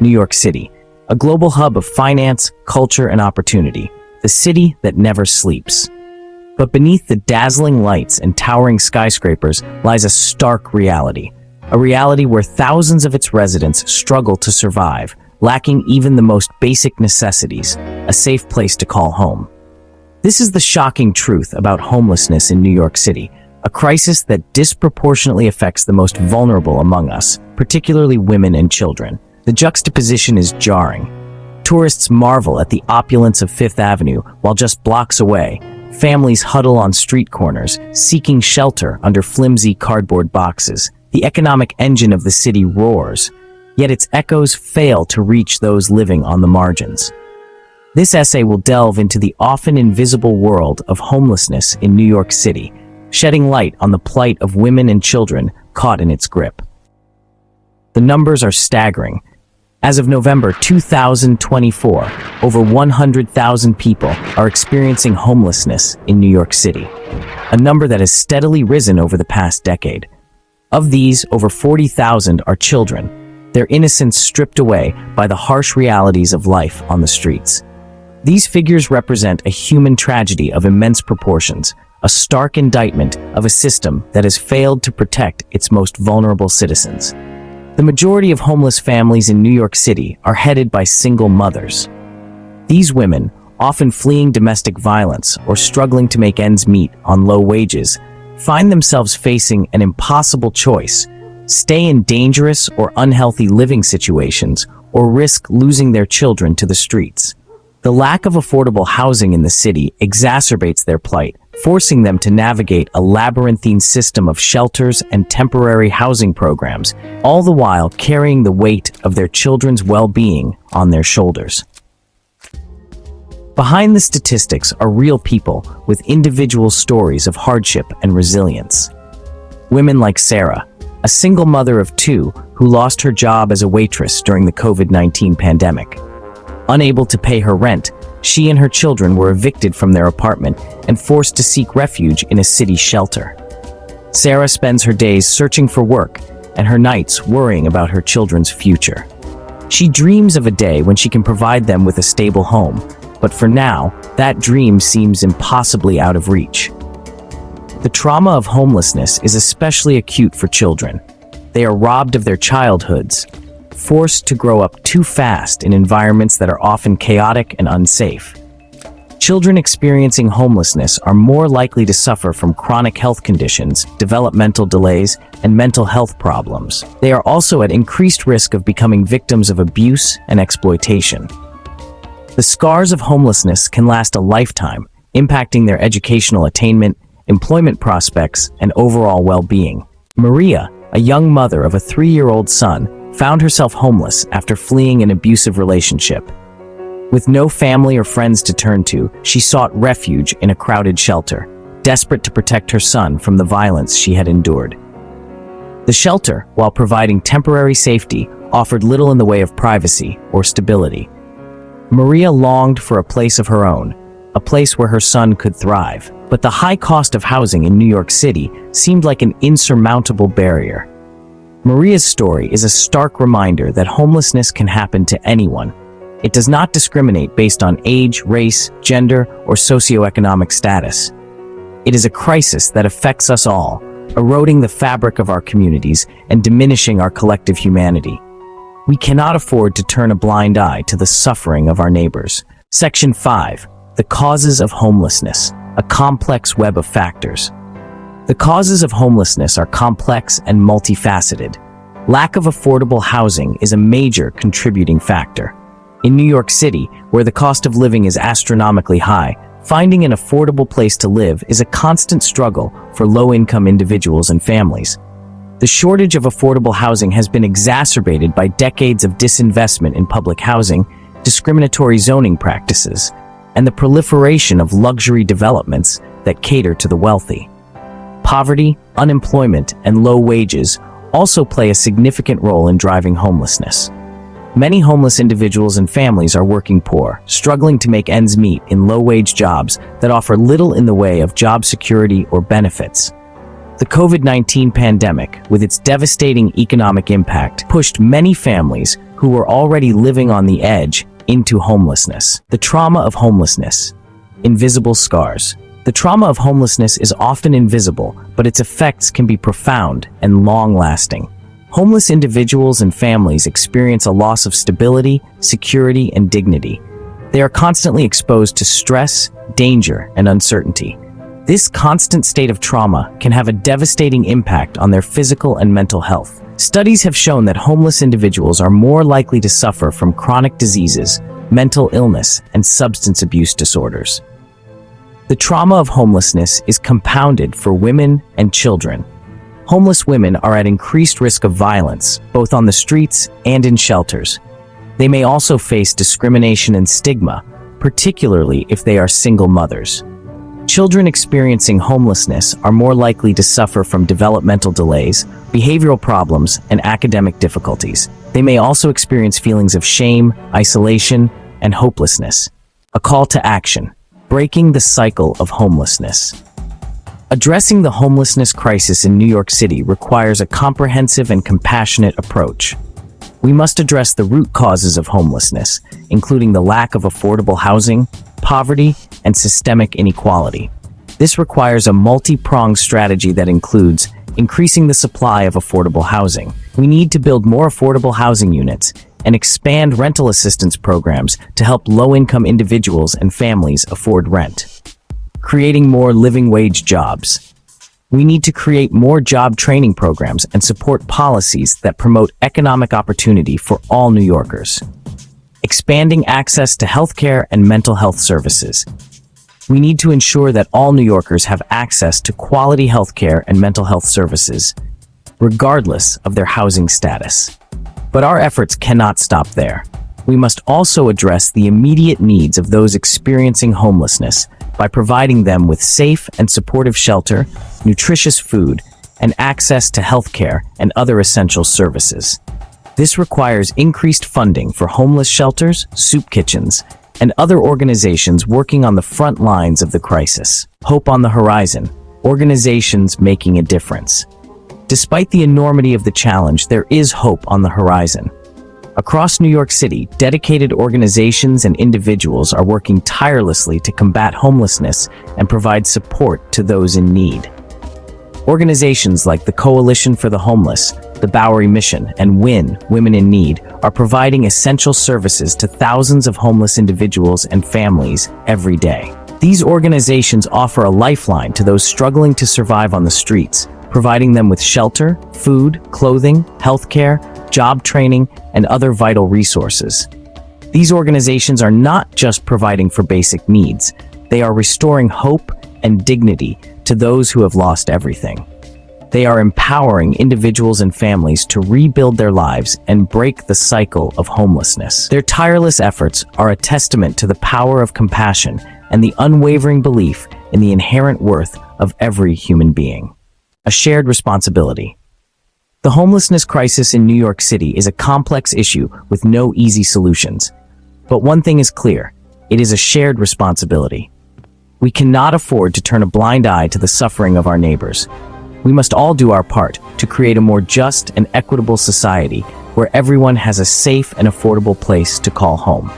New York City, a global hub of finance, culture, and opportunity, the city that never sleeps. But beneath the dazzling lights and towering skyscrapers lies a stark reality, a reality where thousands of its residents struggle to survive, lacking even the most basic necessities, a safe place to call home. This is the shocking truth about homelessness in New York City, a crisis that disproportionately affects the most vulnerable among us, particularly women and children. The juxtaposition is jarring. Tourists marvel at the opulence of Fifth Avenue, while just blocks away, families huddle on street corners, seeking shelter under flimsy cardboard boxes. The economic engine of the city roars, yet its echoes fail to reach those living on the margins. This essay will delve into the often invisible world of homelessness in New York City, shedding light on the plight of women and children caught in its grip. The numbers are staggering. As of November 2024, over 100,000 people are experiencing homelessness in New York City, a number that has steadily risen over the past decade. Of these, over 40,000 are children, their innocence stripped away by the harsh realities of life on the streets. These figures represent a human tragedy of immense proportions, a stark indictment of a system that has failed to protect its most vulnerable citizens. The majority of homeless families in New York City are headed by single mothers. These women, often fleeing domestic violence or struggling to make ends meet on low wages, find themselves facing an impossible choice: stay in dangerous or unhealthy living situations or risk losing their children to the streets. The lack of affordable housing in the city exacerbates their plight, forcing them to navigate a labyrinthine system of shelters and temporary housing programs, all the while carrying the weight of their children's well-being on their shoulders. Behind the statistics are real people with individual stories of hardship and resilience. Women like Sarah, a single mother of two who lost her job as a waitress during the COVID-19 pandemic. Unable to pay her rent, she and her children were evicted from their apartment and forced to seek refuge in a city shelter. Sarah spends her days searching for work and her nights worrying about her children's future. She dreams of a day when she can provide them with a stable home, but for now, that dream seems impossibly out of reach. The trauma of homelessness is especially acute for children. They are robbed of their childhoods, forced to grow up too fast in environments that are often chaotic and unsafe. Children experiencing homelessness are more likely to suffer from chronic health conditions, developmental delays, and mental health problems. They are also at increased risk of becoming victims of abuse and exploitation. The scars of homelessness can last a lifetime, impacting their educational attainment, employment prospects, and overall well-being. Maria, a young mother of a 3-year-old son, found herself homeless after fleeing an abusive relationship. With no family or friends to turn to, she sought refuge in a crowded shelter, desperate to protect her son from the violence she had endured. The shelter, while providing temporary safety, offered little in the way of privacy or stability. Maria longed for a place of her own, a place where her son could thrive, but the high cost of housing in New York City seemed like an insurmountable barrier. Maria's story is a stark reminder that homelessness can happen to anyone. It does not discriminate based on age, race, gender, or socioeconomic status. It is a crisis that affects us all, eroding the fabric of our communities and diminishing our collective humanity. We cannot afford to turn a blind eye to the suffering of our neighbors. Section 5. The causes of homelessness, a complex web of factors. The causes of homelessness are complex and multifaceted. Lack of affordable housing is a major contributing factor. In New York City, where the cost of living is astronomically high, finding an affordable place to live is a constant struggle for low-income individuals and families. The shortage of affordable housing has been exacerbated by decades of disinvestment in public housing, discriminatory zoning practices, and the proliferation of luxury developments that cater to the wealthy. Poverty, unemployment, and low wages also play a significant role in driving homelessness. Many homeless individuals and families are working poor, struggling to make ends meet in low-wage jobs that offer little in the way of job security or benefits. The COVID-19 pandemic, with its devastating economic impact, pushed many families who who were already living on the edge into homelessness. The trauma of homelessness. Invisible scars. The trauma of homelessness is often invisible, but its effects can be profound and long-lasting. Homeless individuals and families experience a loss of stability, security, and dignity. They are constantly exposed to stress, danger, and uncertainty. This constant state of trauma can have a devastating impact on their physical and mental health. Studies have shown that homeless individuals are more likely to suffer from chronic diseases, mental illness, and substance abuse disorders. The trauma of homelessness is compounded for women and children. Homeless women are at increased risk of violence, both on the streets and in shelters. They may also face discrimination and stigma, particularly if they are single mothers. Children experiencing homelessness are more likely to suffer from developmental delays, behavioral problems, and academic difficulties. They may also experience feelings of shame, isolation, and hopelessness. A call to action: breaking the cycle of homelessness. Addressing the homelessness crisis in New York City requires a comprehensive and compassionate approach. We must address the root causes of homelessness, including the lack of affordable housing, poverty, and systemic inequality. This requires a multi-pronged strategy that includes increasing the supply of affordable housing. We need to build more affordable housing units and expand rental assistance programs to help low-income individuals and families afford rent. Creating more living wage jobs. We need to create more job training programs and support policies that promote economic opportunity for all New Yorkers. Expanding access to healthcare and mental health services. We need to ensure that all New Yorkers have access to quality healthcare and mental health services, regardless of their housing status. But our efforts cannot stop there. We must also address the immediate needs of those experiencing homelessness by providing them with safe and supportive shelter, nutritious food, and access to healthcare and other essential services. This requires increased funding for homeless shelters, soup kitchens, and other organizations working on the front lines of the crisis. Hope on the horizon. Organizations making a difference. Despite the enormity of the challenge, there is hope on the horizon. Across New York City, dedicated organizations and individuals are working tirelessly to combat homelessness and provide support to those in need. Organizations like the Coalition for the Homeless, the Bowery Mission, and WIN, Women in Need, are providing essential services to thousands of homeless individuals and families every day. These organizations offer a lifeline to those struggling to survive on the streets, providing them with shelter, food, clothing, healthcare, job training, and other vital resources. These organizations are not just providing for basic needs, they are restoring hope and dignity to those who have lost everything. They are empowering individuals and families to rebuild their lives and break the cycle of homelessness. Their tireless efforts are a testament to the power of compassion and the unwavering belief in the inherent worth of every human being. A shared responsibility. The homelessness crisis in New York City is a complex issue with no easy solutions. But one thing is clear: it is a shared responsibility. We cannot afford to turn a blind eye to the suffering of our neighbors. We must all do our part to create a more just and equitable society where everyone has a safe and affordable place to call home.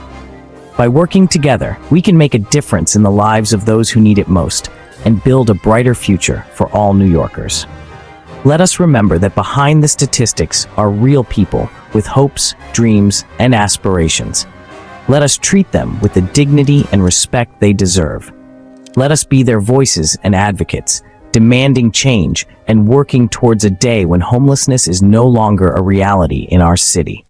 By working together, we can make a difference in the lives of those who need it most and build a brighter future for all New Yorkers. Let us remember that behind the statistics are real people with hopes, dreams, and aspirations. Let us treat them with the dignity and respect they deserve. Let us be their voices and advocates, demanding change and working towards a day when homelessness is no longer a reality in our city.